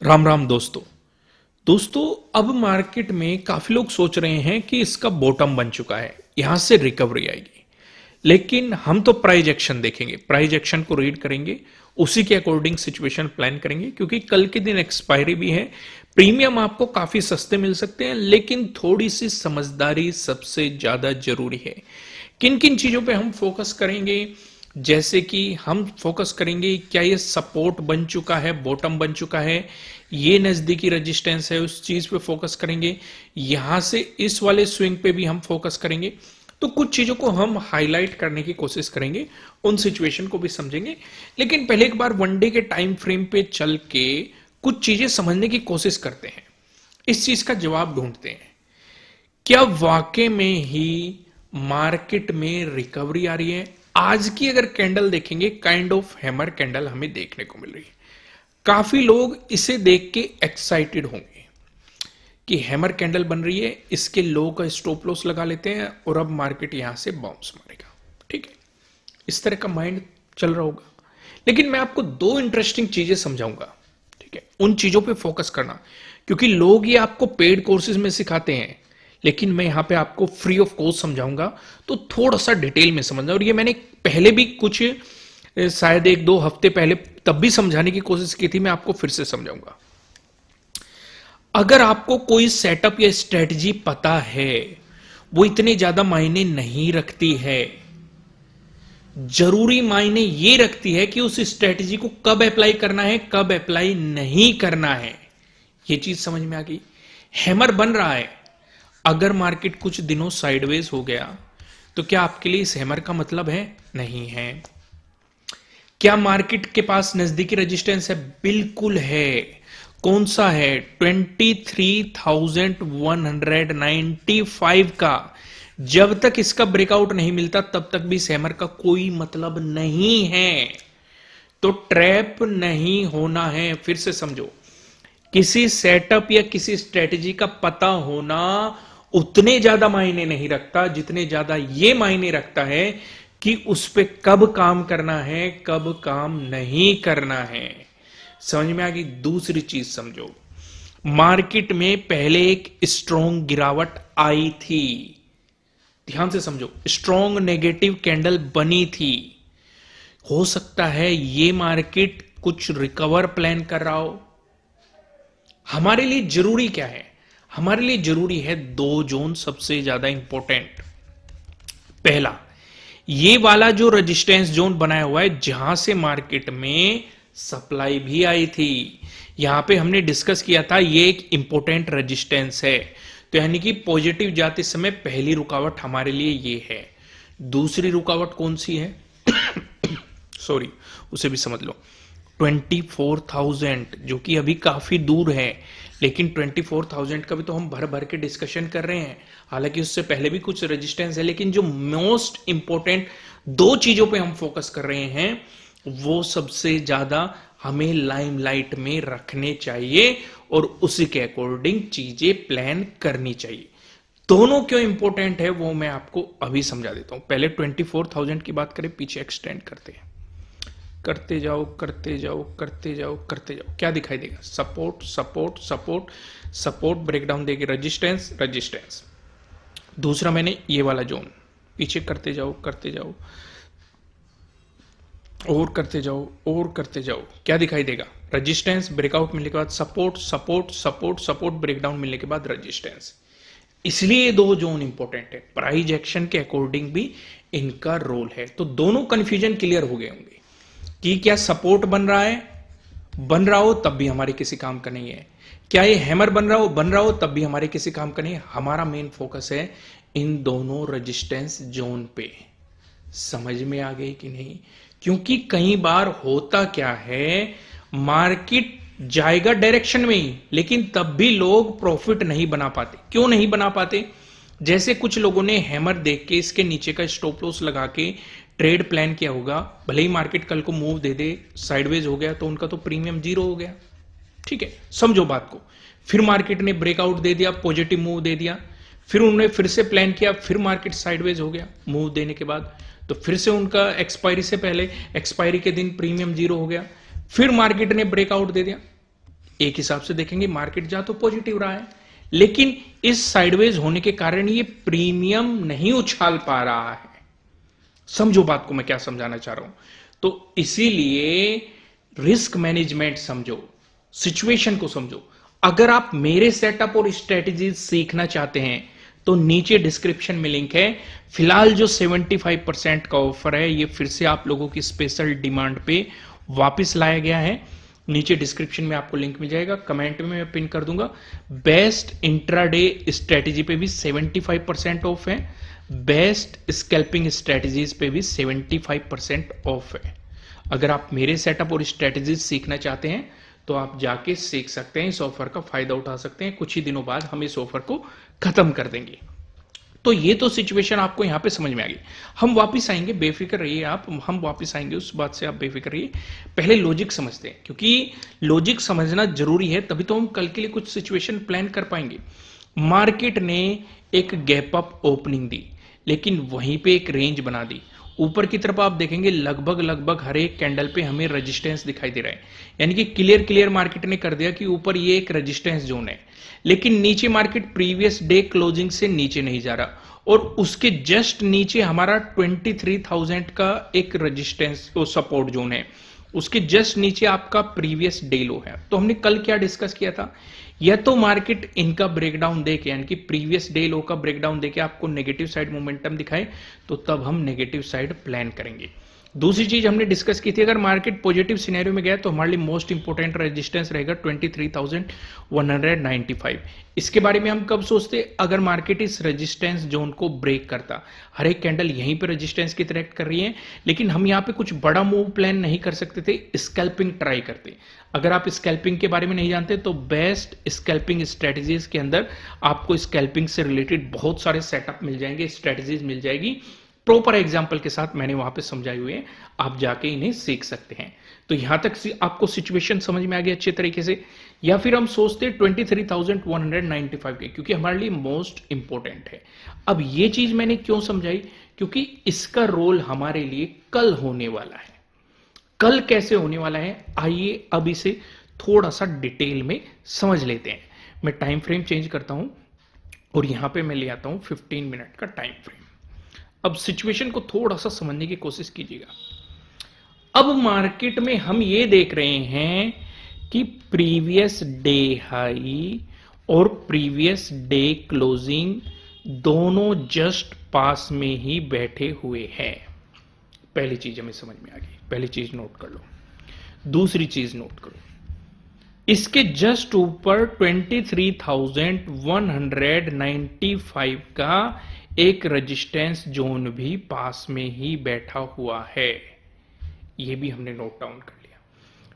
राम राम दोस्तों। अब मार्केट में काफी लोग सोच रहे हैं कि इसका बॉटम बन चुका है, यहां से रिकवरी आएगी। लेकिन हम तो प्राइस एक्शन देखेंगे, प्राइस एक्शन को रीड करेंगे, उसी के अकॉर्डिंग सिचुएशन प्लान करेंगे, क्योंकि कल के दिन एक्सपायरी भी है। प्रीमियम आपको काफी सस्ते मिल सकते हैं, लेकिन थोड़ी सी समझदारी सबसे ज्यादा जरूरी है। किन किन चीजों पे हम फोकस करेंगे? जैसे कि हम फोकस करेंगे, क्या ये सपोर्ट बन चुका है, बॉटम बन चुका है, ये नजदीकी रेजिस्टेंस है, उस चीज पे फोकस करेंगे। यहां से इस वाले स्विंग पे भी हम फोकस करेंगे। तो कुछ चीजों को हम हाईलाइट करने की कोशिश करेंगे, उन सिचुएशन को भी समझेंगे। लेकिन पहले एक बार वनडे के टाइम फ्रेम पे चल के कुछ चीजें समझने की कोशिश करते हैं, इस चीज का जवाब ढूंढते हैं। क्या वाकई में ही मार्केट में रिकवरी आ रही है? आज की अगर कैंडल देखेंगे, काइंड ऑफ हैमर कैंडल हमें देखने को मिल रही है। काफी लोग इसे देख के एक्साइटेड होंगे कि हैमर कैंडल बन रही है, इसके लो का स्टॉप लॉस लगा लेते हैं और अब मार्केट यहां से बाउंस मारेगा। ठीक है, इस तरह का माइंड चल रहा होगा। लेकिन मैं आपको दो इंटरेस्टिंग चीजें समझाऊंगा। ठीक है, उन चीजों पे फोकस करना, क्योंकि लोग ये आपको पेड कोर्सेज में सिखाते हैं, लेकिन मैं यहां पे आपको फ्री ऑफ कॉस्ट समझाऊंगा, तो थोड़ा सा डिटेल में समझना। और ये मैंने पहले भी कुछ शायद एक दो हफ्ते पहले तब भी समझाने की कोशिश की थी, मैं आपको फिर से समझाऊंगा। अगर आपको कोई सेटअप या स्ट्रेटजी पता है, वो इतने ज्यादा मायने नहीं रखती है। जरूरी मायने ये रखती है कि उस स्ट्रेटजी को कब अप्लाई करना है, कब अप्लाई नहीं करना है। ये चीज समझ में आ गई? हैमर बन रहा है, अगर मार्केट कुछ दिनों साइडवेज हो गया तो क्या आपके लिए इस हैमर का मतलब है? नहीं है। क्या मार्केट के पास नजदीकी रेजिस्टेंस है? बिल्कुल है। कौन सा है? 23,195 का। जब तक इसका ब्रेकआउट नहीं मिलता तब तक भी इस हैमर का कोई मतलब नहीं है। तो ट्रैप नहीं होना है। फिर से समझो, किसी सेटअप या किसी स्ट्रेटजी का पता होना उतने ज्यादा मायने नहीं रखता जितने ज्यादा ये मायने रखता है कि उस पे कब काम करना है, कब काम नहीं करना है। समझ में आ गई? दूसरी चीज समझो, मार्केट में पहले एक स्ट्रॉन्ग गिरावट आई थी। ध्यान से समझो, स्ट्रॉन्ग नेगेटिव कैंडल बनी थी। हो सकता है ये मार्केट कुछ रिकवर प्लान कर रहा हो। हमारे लिए जरूरी क्या है? हमारे लिए जरूरी है दो जोन सबसे ज्यादा इंपॉर्टेंट। पहला, ये वाला जो रेजिस्टेंस जोन बनाया हुआ है, जहां से मार्केट में सप्लाई भी आई थी। यहां पे हमने डिस्कस किया था, ये एक इंपॉर्टेंट रेजिस्टेंस है। तो यानी कि पॉजिटिव जाते समय पहली रुकावट हमारे लिए ये है। दूसरी रुकावट कौन सी है? सॉरी, उसे भी समझ लो। 24,000, जो कि अभी काफी दूर है, लेकिन 24,000 का भी तो हम भर भर के डिस्कशन कर रहे हैं। हालांकि उससे पहले भी कुछ रेजिस्टेंस है, लेकिन जो मोस्ट इंपॉर्टेंट दो चीजों पे हम फोकस कर रहे हैं, वो सबसे ज्यादा हमें लाइमलाइट में रखने चाहिए और उसी के अकॉर्डिंग चीजें प्लान करनी चाहिए। दोनों क्यों इंपॉर्टेंट है वो मैं आपको अभी समझा देता हूं। पहले 24,000 की बात करें, पीछे एक्सटेंड करते हैं। करते जाओ करते जाओ करते जाओ करते जाओ, क्या दिखाई देगा? Support support support support, breakdown देगी, रेजिस्टेंस रेजिस्टेंस। दूसरा मैंने ये वाला जोन, पीछे करते जाओ करते जाओ और करते जाओ और करते जाओ, क्या दिखाई देगा? रेजिस्टेंस, ब्रेकआउट मिलने के बाद support support support support, breakdown मिलने के बाद रेजिस्टेंस। इसलिए ये दो जोन इंपॉर्टेंट है। प्राइस एक्शन के अकॉर्डिंग भी इनका रोल है। तो दोनों कंफ्यूजन क्लियर हो गए होंगे कि क्या सपोर्ट बन रहा है, बन रहा हो तब भी हमारे किसी काम का नहीं है। क्या ये हैमर बन रहा हो तब भी हमारे किसी काम का नहीं है। हमारा मेन फोकस है इन दोनों रेजिस्टेंस जोन पे। समझ में आ गई कि नहीं? क्योंकि कई बार होता क्या है, मार्केट जाएगा डायरेक्शन में ही, लेकिन तब भी लोग प्रॉफिट नहीं बना पाते। क्यों नहीं बना पाते? जैसे कुछ लोगों ने हैमर देख के इसके नीचे का स्टॉप लॉस लगा के ट्रेड प्लान किया होगा, भले ही मार्केट कल को मूव दे दे, साइडवेज हो गया तो उनका तो प्रीमियम जीरो हो गया। ठीक है, समझो बात को। फिर मार्केट ने ब्रेकआउट दे दिया, पॉजिटिव मूव दे दिया, फिर उन्होंने फिर से प्लान किया, फिर मार्केट साइडवेज हो गया मूव देने के बाद, तो फिर से उनका एक्सपायरी से पहले, एक्सपायरी के दिन प्रीमियम जीरो हो गया, फिर मार्केट ने ब्रेकआउट दे दिया। एक हिसाब से देखेंगे मार्केट जा तो पॉजिटिव रहा है, लेकिन इस साइडवेज होने के कारण ये प्रीमियम नहीं उछाल पा रहा है। समझो बात को मैं क्या समझाना चाह रहा हूं। तो इसीलिए रिस्क मैनेजमेंट समझो, सिचुएशन को समझो। अगर आप मेरे सेटअप और स्ट्रेटजीज सीखना चाहते हैं तो नीचे डिस्क्रिप्शन में लिंक है। फिलहाल जो 75% का ऑफर है ये फिर से आप लोगों की स्पेशल डिमांड पे वापस लाया गया है। नीचे डिस्क्रिप्शन में आपको लिंक मिल जाएगा, कमेंट में मैं पिन कर दूंगा। बेस्ट इंट्राडे स्ट्रेटजी पे भी 75% ऑफ है, बेस्ट स्कैल्पिंग स्ट्रेटजीज पे भी 75% ऑफ है। अगर आप मेरे सेटअप और स्ट्रेटजीज सीखना चाहते हैं तो आप जाके सीख सकते हैं, इस ऑफर का फायदा उठा सकते हैं। कुछ ही दिनों बाद हम इस ऑफर को खत्म कर देंगे। तो ये तो सिचुएशन आपको यहां पे समझ में आ गई। हम वापस आएंगे, बेफिक्र रहिए आप, हम वापस आएंगे उस बात से, आप बेफिक्र रहिए। पहले लॉजिक समझते हैं, क्योंकि लॉजिक समझना जरूरी है, तभी तो हम कल के लिए कुछ सिचुएशन प्लान कर पाएंगे। मार्केट ने एक गैप अप ओपनिंग दी, लेकिन वहीं पे एक रेंज बना दी। ऊपर की तरफ आप देखेंगे लगभग हर एक कैंडल पे हमें रेजिस्टेंस दिखाई दे रहा है, यानी कि क्लियर मार्केट ने कर दिया कि ऊपर ये एक रेजिस्टेंस जोन है, लेकिन नीचे मार्केट प्रीवियस डे क्लोजिंग से नीचे नहीं जा रहा, और उसके जस्ट नीचे हमारा 23,000 का एक रेजिस्टेंस सपोर्ट जोन है, उसके जस्ट नीचे आपका प्रीवियस डे लो है। तो हमने कल क्या डिस्कस किया था, या तो मार्केट इनका ब्रेकडाउन देके, यानी कि प्रीवियस डे लो का ब्रेकडाउन देके आपको नेगेटिव साइड मोमेंटम दिखाए, तो तब हम नेगेटिव साइड प्लान करेंगे। दूसरी चीज हमने डिस्कस की थी, अगर मार्केट पॉजिटिव सिनेरियो में गया तो हमारे लिए मोस्ट इंपोर्टेंट रेजिस्टेंस रहेगा 23,195। इसके बारे में हम कब सोचते, अगर मार्केट इस रेजिस्टेंस जोन को ब्रेक करता। हर एक कैंडल यहीं पे रेजिस्टेंस की तरह एक्ट कर रही है, लेकिन हम यहां पे कुछ बड़ा मूव प्लान नहीं कर सकते थे, स्कैल्पिंग ट्राई करते। अगर आप स्कैल्पिंग के बारे में नहीं जानते तो बेस्ट स्कैल्पिंग स्ट्रेटजीज के अंदर आपको स्कैल्पिंग से रिलेटेड बहुत सारे सेटअप मिल जाएंगे, स्ट्रेटजीज मिल जाएगी, प्रॉपर एग्जाम्पल के साथ मैंने वहां पे समझाए हुए हैं, आप जाके इन्हें सीख सकते हैं। तो यहां तक आपको सिचुएशन समझ में आ गई अच्छे तरीके से। या फिर हम सोचते 23,195 के, क्योंकि हमारे लिए मोस्ट इंपोर्टेंट है। अब ये चीज मैंने क्यों समझाई, क्योंकि इसका रोल हमारे लिए कल होने वाला है। कल कैसे होने वाला है, आइए अब इसे थोड़ा सा डिटेल में समझ लेते हैं। मैं टाइम फ्रेम चेंज करता हूं और यहां पे मैं ले आता हूं 15 मिनट का टाइम फ्रेम। अब सिचुएशन को थोड़ा सा समझने की कोशिश कीजिएगा। अब मार्केट में हम ये देख रहे हैं कि प्रीवियस डे हाई और प्रीवियस डे क्लोजिंग दोनों जस्ट पास में ही बैठे हुए हैं। पहली चीज हमें समझ में आ गई, पहली चीज नोट कर लो। दूसरी चीज नोट करो, इसके जस्ट ऊपर 23,195 का एक रेजिस्टेंस जोन भी पास में ही बैठा हुआ है, यह भी हमने नोट डाउन कर लिया।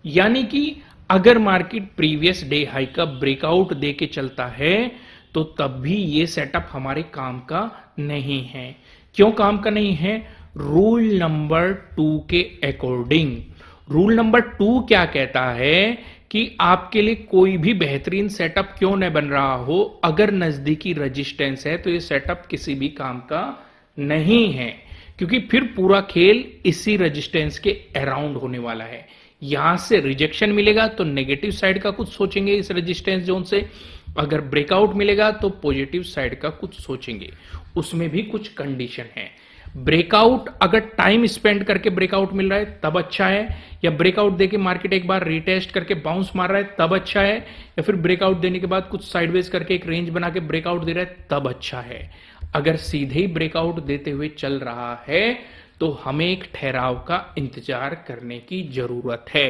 यानी कि अगर मार्केट प्रीवियस डे हाई का ब्रेकआउट देके चलता है तो तब भी यह सेटअप हमारे काम का नहीं है। क्यों काम का नहीं है, रूल नंबर 2 के अकॉर्डिंग। रूल नंबर 2 क्या कहता है कि आपके लिए कोई भी बेहतरीन सेटअप क्यों न बन रहा हो, अगर नजदीकी रेजिस्टेंस है तो ये सेटअप किसी भी काम का नहीं है, क्योंकि फिर पूरा खेल इसी रेजिस्टेंस के अराउंड होने वाला है। यहां से रिजेक्शन मिलेगा तो नेगेटिव साइड का कुछ सोचेंगे इस रेजिस्टेंस जोन से, अगर ब्रेकआउट मिलेगा तो पॉजिटिव साइड का कुछ सोचेंगे। उसमें भी कुछ कंडीशन है। ब्रेकआउट अगर टाइम स्पेंड करके ब्रेकआउट मिल रहा है तब अच्छा है, या ब्रेकआउट देके मार्केट एक बार रिटेस्ट करके बाउंस मार रहा है तब अच्छा है, या फिर ब्रेकआउट देने के बाद कुछ साइडवेज करके एक रेंज बना के ब्रेकआउट दे रहा है तब अच्छा है। अगर सीधे ही ब्रेकआउट देते हुए चल रहा है तो हमें एक ठहराव का इंतजार करने की जरूरत है।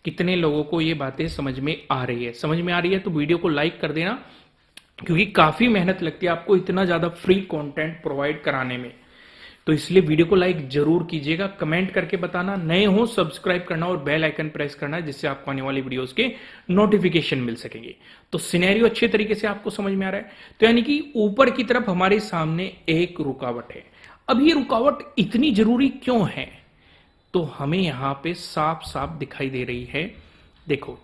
कितने लोगों को ये बातें समझ में आ रही है? समझ में आ रही है तो वीडियो को लाइक कर देना, क्योंकि काफी मेहनत लगती है आपको इतना ज्यादा फ्री कंटेंट प्रोवाइड कराने में। तो इसलिए वीडियो को लाइक जरूर कीजिएगा, कमेंट करके बताना, नए हो सब्सक्राइब करना और बेल आइकन प्रेस करना, जिससे आपको आने वाली वीडियोस के नोटिफिकेशन मिल सकेंगे। तो सिनेरियो अच्छे तरीके से आपको समझ में आ रहा है। तो यानी कि ऊपर की तरफ हमारे सामने एक रुकावट है। अब ये रुकावट इतनी जरूरी क्यों है, तो हमें यहां पे साफ साफ दिखाई दे रही है। देखो,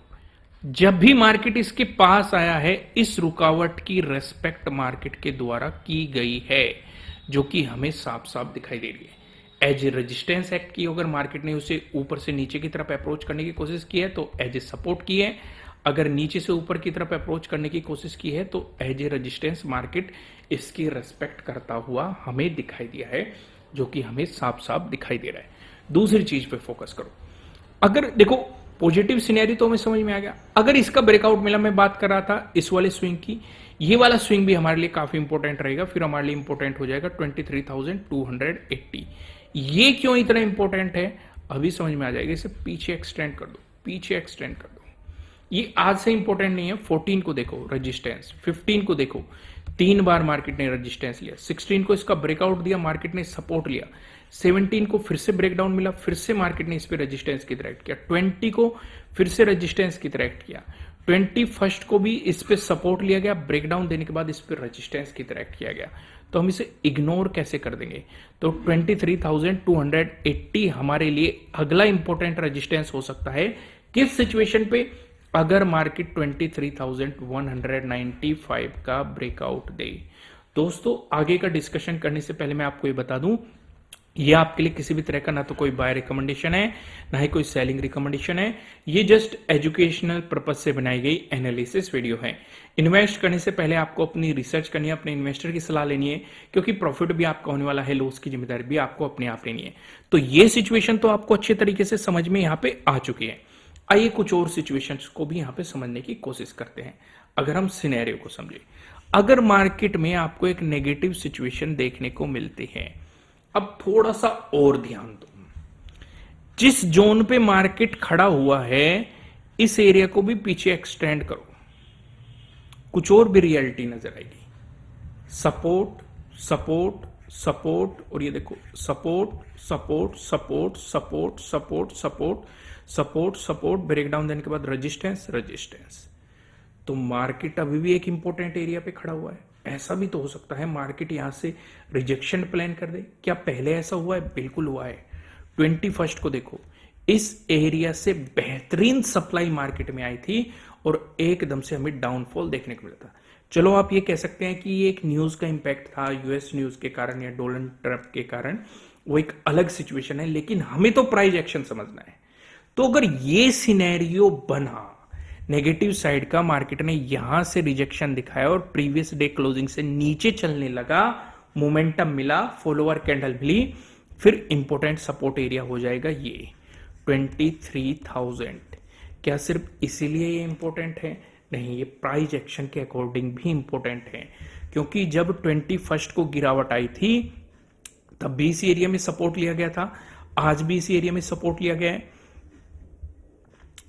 जब भी मार्केट इसके पास आया है, इस रुकावट की रेस्पेक्ट मार्केट के द्वारा की गई है, जो कि हमें साफ साफ दिखाई दे रही है। एज ए रेजिस्टेंस एक्ट की, अगर मार्केट ने उसे ऊपर से नीचे की तरफ अप्रोच करने की कोशिश की है तो एज ए सपोर्ट की है। अगर नीचे से ऊपर की तरफ अप्रोच करने की कोशिश की है तो एज ए रेजिस्टेंस मार्केट इसकी रेस्पेक्ट करता हुआ हमें दिखाई दिया है, जो कि हमें साफ साफ दिखाई दे रहा है। दूसरी चीज पे फोकस करो। अगर देखो पॉजिटिव सिनेरियो तो हमें समझ में आ गया, अगर इसका ब्रेकआउट मिला, मैं बात कर रहा था इस वाले स्विंग की, ये वाला स्विंग भी हमारे लिए काफी इंपॉर्टेंट रहेगा, फिर हमारे लिए इंपॉर्टेंट हो जाएगा 23,280। ये क्यों इतना इंपॉर्टेंट है अभी समझ में आ जाएगा। इसे पीछे एक्सटेंड कर दो, पीछे एक्सटेंड कर दो। ये आज से इंपॉर्टेंट नहीं है। 14 को देखो रेजिस्टेंस, 15 को देखो 3 बार मार्केट ने रेजिस्टेंस लिया, 16 को इसका ब्रेकआउट दिया, मार्केट ने सपोर्ट लिया, 17 को फिर से ब्रेकडाउन मिला, फिर से मार्केट ने इस पे रेजिस्टेंस की तरह एक्ट किया, 20 को फिर से रेजिस्टेंस की तरह एक्ट किया, 21 को भी इस पे सपोर्ट लिया गया, ब्रेकडाउन देने के बाद इस पे रेजिस्टेंस की तरह एक्ट किया गया। तो हम इसे इग्नोर कैसे कर देंगे। तो 23,280 हमारे लिए अगला इंपॉर्टेंट रेजिस्टेंस हो सकता है। किस सिचुएशन पे? अगर मार्केट 23,195 का ब्रेकआउट दे। दोस्तों आगे का डिस्कशन करने से पहले मैं आपको ये बता दूं, ये आपके लिए किसी भी तरह का ना तो कोई बाय रिकमेंडेशन है, ना ही कोई सेलिंग रिकमेंडेशन है। ये जस्ट एजुकेशनल पर्पज से बनाई गई एनालिसिस वीडियो है। इन्वेस्ट करने से पहले आपको अपनी रिसर्च करनी है, अपने इन्वेस्टर की सलाह लेनी है, क्योंकि प्रॉफिट भी आपका होने वाला है, लॉस की जिम्मेदारी भी आपको अपने आप लेनी है। तो ये सिचुएशन तो आपको अच्छे तरीके से समझ में यहाँ पे आ चुकी है। आइए कुछ और सिचुएशंस को भी यहाँ पे समझने की कोशिश करते हैं। अगर हम सिनेरियो को समझे, अगर मार्केट में आपको एक नेगेटिव सिचुएशन देखने को मिलती है, अब थोड़ा सा और ध्यान दो, जिस जोन पे मार्केट खड़ा हुआ है इस एरिया को भी पीछे एक्सटेंड करो, कुछ और भी रियलिटी नजर आएगी। सपोर्ट सपोर्ट सपोर्ट, और ये देखो support support support support support support support support, breakdown देने के बाद रेजिस्टेंस रेजिस्टेंस। तो मार्केट अभी भी एक इंपॉर्टेंट एरिया पे खड़ा हुआ है। ऐसा भी तो हो सकता है मार्केट यहां से रिजेक्शन प्लान कर दे। क्या पहले ऐसा हुआ है? बिल्कुल हुआ है। 21 को देखो, इस एरिया से बेहतरीन सप्लाई मार्केट में आई थी और एकदम से हमें डाउनफॉल देखने को मिला था। चलो आप ये कह सकते हैं कि ये एक न्यूज का इंपैक्ट था, यूएस न्यूज के कारण या डोनाल्ड ट्रंप के कारण, वो एक अलग सिचुएशन है, लेकिन हमें तो प्राइस एक्शन समझना है। तो अगर ये सिनेरियो बना नेगेटिव साइड का, मार्केट ने यहां से रिजेक्शन दिखाया और प्रीवियस डे क्लोजिंग से नीचे चलने लगा, मोमेंटम मिला, फॉलोअर कैंडल मिली, फिर इंपॉर्टेंट सपोर्ट एरिया हो जाएगा ये 23,000। क्या सिर्फ इसीलिए ये इंपॉर्टेंट है? नहीं, ये प्राइस एक्शन के अकॉर्डिंग भी इंपॉर्टेंट है, क्योंकि जब 21 को गिरावट आई थी तब भी इसी एरिया में सपोर्ट लिया गया था, आज भी इसी एरिया में सपोर्ट लिया गया है।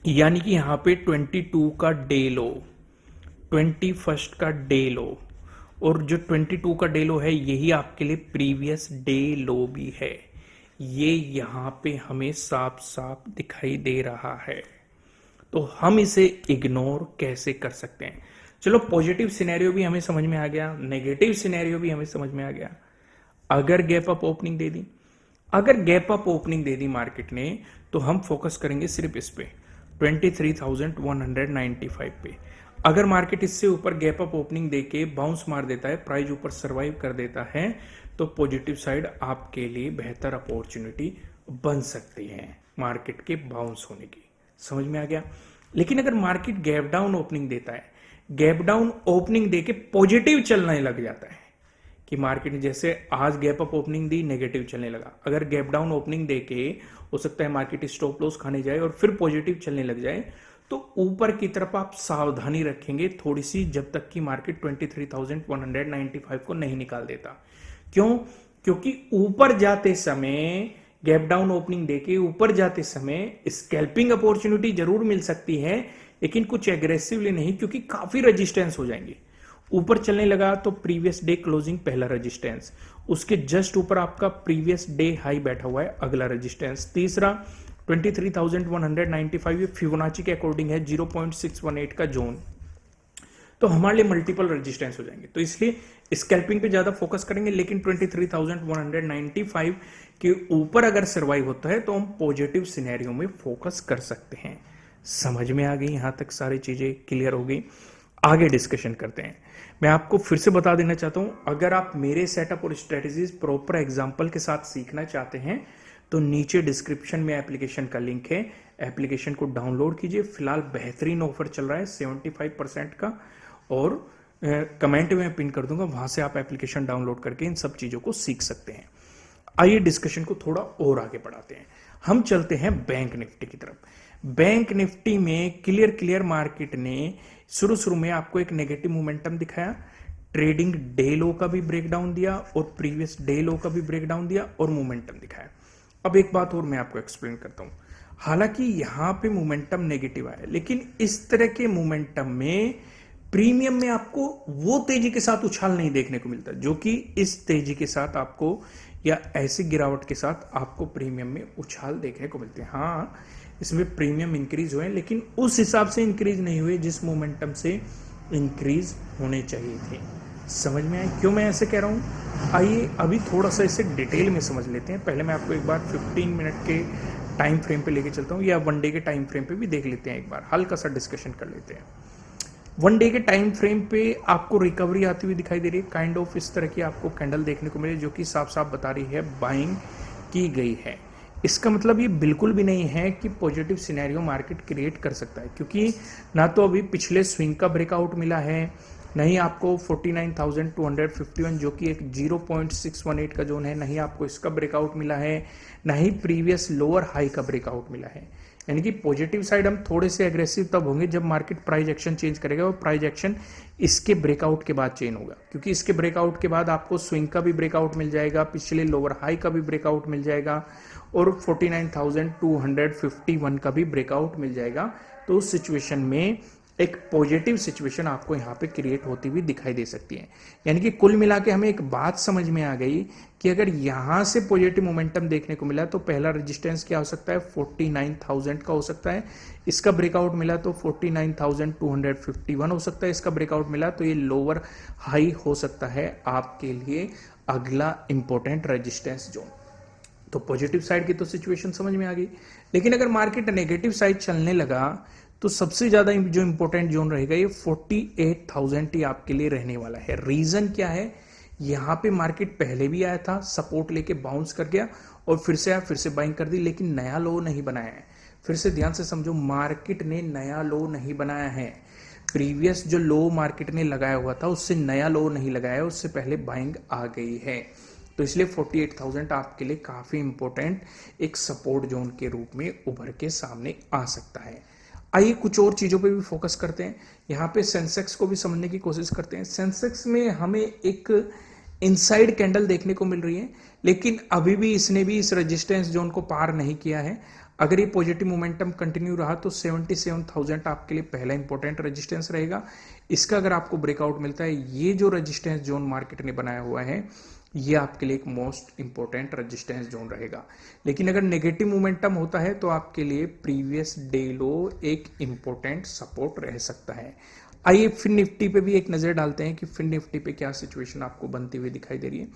यानी कि यहां पे 22 का डे लो, 21 का डे लो, और जो 22 का डे लो है यही आपके लिए प्रीवियस डे लो भी है। ये यहां पे हमें साफ साफ दिखाई दे रहा है। तो हम इसे इग्नोर कैसे कर सकते हैं? चलो पॉजिटिव सिनेरियो भी हमें समझ में आ गया, नेगेटिव सिनेरियो भी हमें समझ में आ गया। अगर गैप अप ओपनिंग दे दी, अगर गैप अप ओपनिंग दे दी मार्केट ने, तो हम फोकस करेंगे सिर्फ इस पे 23,195 पे। अगर मार्केट इससे ऊपर गैप अप ओपनिंग देके बाउंस मार देता है, प्राइस ऊपर सरवाइव कर देता है, तो पॉजिटिव साइड आपके लिए बेहतर अपॉर्चुनिटी बन सकती है मार्केट के बाउंस होने की। समझ में आ गया? लेकिन अगर मार्केट गैप डाउन ओपनिंग देता है, गैप डाउन ओपनिंग देके पॉजिटिव चलने लग जाता है, कि मार्केट ने जैसे आज गैप अप ओपनिंग दी, नेगेटिव चलने लगा, अगर गैप डाउन ओपनिंग देके हो सकता है मार्केट स्टॉप लॉस खाने जाए और फिर पॉजिटिव चलने लग जाए, तो ऊपर की तरफ आप सावधानी रखेंगे थोड़ी सी, जब तक कि मार्केट 23,195 को नहीं निकाल देता। क्यों? क्योंकि ऊपर जाते समय गैप डाउन ओपनिंग देके ऊपर जाते समय स्कैल्पिंग अपॉर्चुनिटी जरूर मिल सकती है, लेकिन कुछ एग्रेसिवली नहीं, क्योंकि काफी रेजिस्टेंस हो जाएंगे। ऊपर चलने लगा तो प्रीवियस डे क्लोजिंग पहला रेजिस्टेंस, उसके जस्ट ऊपर आपका प्रीवियस डे हाई बैठा हुआ है अगला रेजिस्टेंस, तीसरा 23,195 ये फिबोनाची के अकॉर्डिंग है 0.618 का जोन। तो हमारे लिए मल्टीपल रेजिस्टेंस हो जाएंगे, तो इसलिए स्कैल्पिंग पे ज्यादा फोकस करेंगे। लेकिन 23,195 के ऊपर अगर सर्वाइव होता है तो हम पॉजिटिव सिनेरियो में फोकस कर सकते हैं। समझ में आ गई? यहां तक सारी चीजें क्लियर हो गई। आगे डिस्कशन करते हैं। मैं आपको फिर से बता देना चाहता हूं, अगर आप मेरे सेटअप और स्ट्रेटजीज प्रॉपर एग्जांपल के साथ सीखना चाहते हैं तो नीचे डिस्क्रिप्शन में एप्लीकेशन का लिंक है, एप्लीकेशन को डाउनलोड कीजिए। फिलहाल बेहतरीन ऑफर चल रहा है 75% का, और कमेंट में पिन कर दूंगा, वहां से आप एप्लीकेशन डाउनलोड करके इन सब चीजों को सीख सकते हैं। आइए डिस्कशन को थोड़ा और आगे बढ़ाते हैं। हम चलते हैं बैंक निफ्टी की तरफ। बैंक निफ्टी में क्लियर मार्केट ने शुरू में आपको एक नेगेटिव मोमेंटम दिखाया, ट्रेडिंग डे लो का भी ब्रेकडाउन दिया और प्रीवियस डे लो का भी ब्रेकडाउन दिया और मोमेंटम दिखाया। अब एक बात और मैं आपको एक्सप्लेन करता हूं। हालांकि यहां पे मोमेंटम नेगेटिव आया, लेकिन इस तरह के मोमेंटम में प्रीमियम में आपको वो तेजी के साथ उछाल नहीं देखने को मिलता जो कि इस तेजी के साथ आपको, या ऐसी गिरावट के साथ आपको प्रीमियम में उछाल देखने को मिलते हैं। हाँ, इसमें प्रीमियम इंक्रीज हुए, लेकिन उस हिसाब से इंक्रीज नहीं हुए जिस मोमेंटम से इंक्रीज होने चाहिए थे। समझ में आए क्यों मैं ऐसे कह रहा हूं? आइए अभी थोड़ा सा इसे डिटेल में समझ लेते हैं। पहले मैं आपको एक बार 15 मिनट के टाइम फ्रेम पे लेके चलता हूं, या वन डे के टाइम फ्रेम पे भी देख लेते हैं, एक बार हल्का सा डिस्कशन कर लेते हैं। वन डे के टाइम फ्रेम पे आपको रिकवरी आती हुई दिखाई दे रही है, काइंड ऑफ इस तरह की आपको कैंडल देखने को मिले जो कि साफ साफ बता रही है बाइंग की गई है। इसका मतलब ये बिल्कुल भी नहीं है कि पॉजिटिव सिनेरियो मार्केट क्रिएट कर सकता है, क्योंकि ना तो अभी पिछले स्विंग का ब्रेकआउट मिला है, नहीं आपको 49,251 जो कि एक 0.618 का जोन है, नहीं आपको इसका ब्रेकआउट मिला है, नहीं प्रीवियस लोअर हाई का ब्रेकआउट मिला है। यानी कि पॉजिटिव साइड हम थोड़े से एग्रेसिव तब होंगे जब मार्केट प्राइस एक्शन चेंज करेगा, और प्राइस एक्शन इसके ब्रेकआउट के बाद चेंज होगा, क्योंकि इसके ब्रेकआउट के बाद आपको स्विंग का भी ब्रेकआउट मिल जाएगा, पिछले लोअर हाई का भी ब्रेकआउट मिल जाएगा, और 49,251 का भी ब्रेकआउट मिल जाएगा। तो उस सिचुएशन में एक पॉजिटिव सिचुएशन आपको यहाँ पे क्रिएट होती हुई दिखाई दे सकती है। यानी कि कुल मिला के हमें एक बात समझ में आ गई कि अगर यहाँ से पॉजिटिव मोमेंटम देखने को मिला तो पहला रेजिस्टेंस क्या हो सकता है, 49,000 का हो सकता है। इसका ब्रेकआउट मिला तो 49,251 हो सकता है। इसका ब्रेकआउट मिला तो ये लोअर हाई हो सकता है आपके लिए अगला इंपॉर्टेंट रेजिस्टेंस जोन। तो पॉजिटिव साइड की तो सिचुएशन समझ में आ गई, लेकिन अगर मार्केट नेगेटिव साइड चलने लगा तो सबसे ज्यादा जो इंपॉर्टेंट जोन रहेगा ये 48,000 ही आपके लिए रहने वाला है। रीजन क्या है, यहां पे मार्केट पहले भी आया था, सपोर्ट लेके बाउंस कर गया और फिर से आया, फिर से बाइंग कर दी, लेकिन नया लो नहीं बनाया है। फिर से ध्यान से समझो, मार्केट ने नया लो नहीं बनाया है। प्रीवियस जो लो मार्केट ने लगाया हुआ था उससे नया लो नहीं लगाया, उससे पहले बाइंग आ गई है। तो इसलिए 48,000 आपके लिए काफी इंपॉर्टेंट एक सपोर्ट जोन के रूप में उभर के सामने आ सकता है। आइए कुछ और चीजों पे भी फोकस करते हैं। यहाँ पे सेंसेक्स को भी समझने की कोशिश करते हैं। सेंसेक्स में हमें एक इनसाइड कैंडल देखने को मिल रही है, लेकिन अभी भी इसने भी इस रेजिस्टेंस जोन को पार नहीं किया है। अगर ये पॉजिटिव मोमेंटम कंटिन्यू रहा तो 77,000 आपके लिए पहला इंपॉर्टेंट रेजिस्टेंस रहेगा। इसका अगर आपको ब्रेकआउट मिलता है, ये जो रेजिस्टेंस जोन मार्केट ने बनाया हुआ है ये आपके लिए एक मोस्ट इंपॉर्टेंट रेजिस्टेंस जोन रहेगा। लेकिन अगर नेगेटिव मोमेंटम होता है तो आपके लिए प्रीवियस डे लो एक इंपॉर्टेंट सपोर्ट रह सकता है। आइए फिर निफ्टी पे भी एक नजर डालते हैं कि फिर निफ्टी पे क्या सिचुएशन आपको बनती हुई दिखाई दे रही है।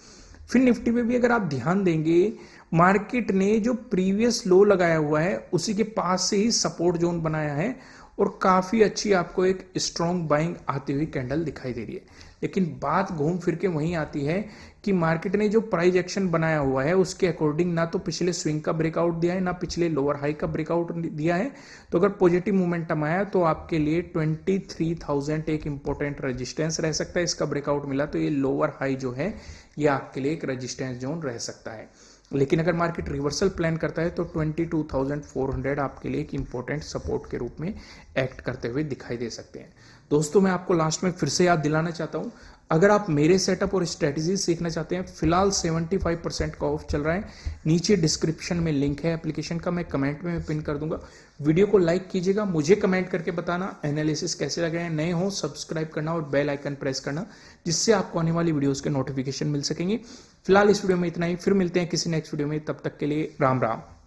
फिर निफ्टी पे भी अगर आप ध्यान देंगे, मार्केट ने जो प्रीवियस लो लगाया हुआ है उसी के पास से ही सपोर्ट जोन बनाया है और काफी अच्छी आपको एक स्ट्रॉन्ग बाइंग आती हुई कैंडल दिखाई दे रही है। लेकिन बात घूम फिर के वहीं आती है कि मार्केट ने जो प्राइस एक्शन बनाया हुआ है उसके अकॉर्डिंग ना तो पिछले स्विंग का ब्रेकआउट दिया है, ना पिछले लोअर हाई का ब्रेकआउट दिया है। तो अगर पॉजिटिव मोमेंटम आया तो आपके लिए 23,000 एक इंपॉर्टेंट रेजिस्टेंस रह सकता है। इसका ब्रेकआउट मिला तो ये लोअर हाई जो है ये आपके लिए एक रेजिस्टेंस जोन रह सकता है। लेकिन अगर मार्केट रिवर्सल प्लान करता है तो 22,400 आपके लिए एक इंपॉर्टेंट सपोर्ट के रूप में एक्ट करते हुए दिखाई दे सकते हैं। दोस्तों, मैं आपको लास्ट में फिर से याद दिलाना चाहता हूं, अगर आप मेरे सेटअप और स्ट्रेटजी सीखना चाहते हैं, फिलहाल 75% का ऑफ चल रहा है। नीचे डिस्क्रिप्शन में लिंक है एप्लीकेशन का, मैं कमेंट में पिन कर दूंगा। वीडियो को लाइक कीजिएगा, मुझे कमेंट करके बताना एनालिसिस कैसे लगे हैं। नए हो सब्सक्राइब करना और बेल आइकन प्रेस करना, जिससे आपको आने वाली वीडियोस के नोटिफिकेशन मिल सकेंगे। फिलहाल इस वीडियो में इतना ही, फिर मिलते हैं किसी नेक्स्ट वीडियो में। तब तक के लिए राम राम।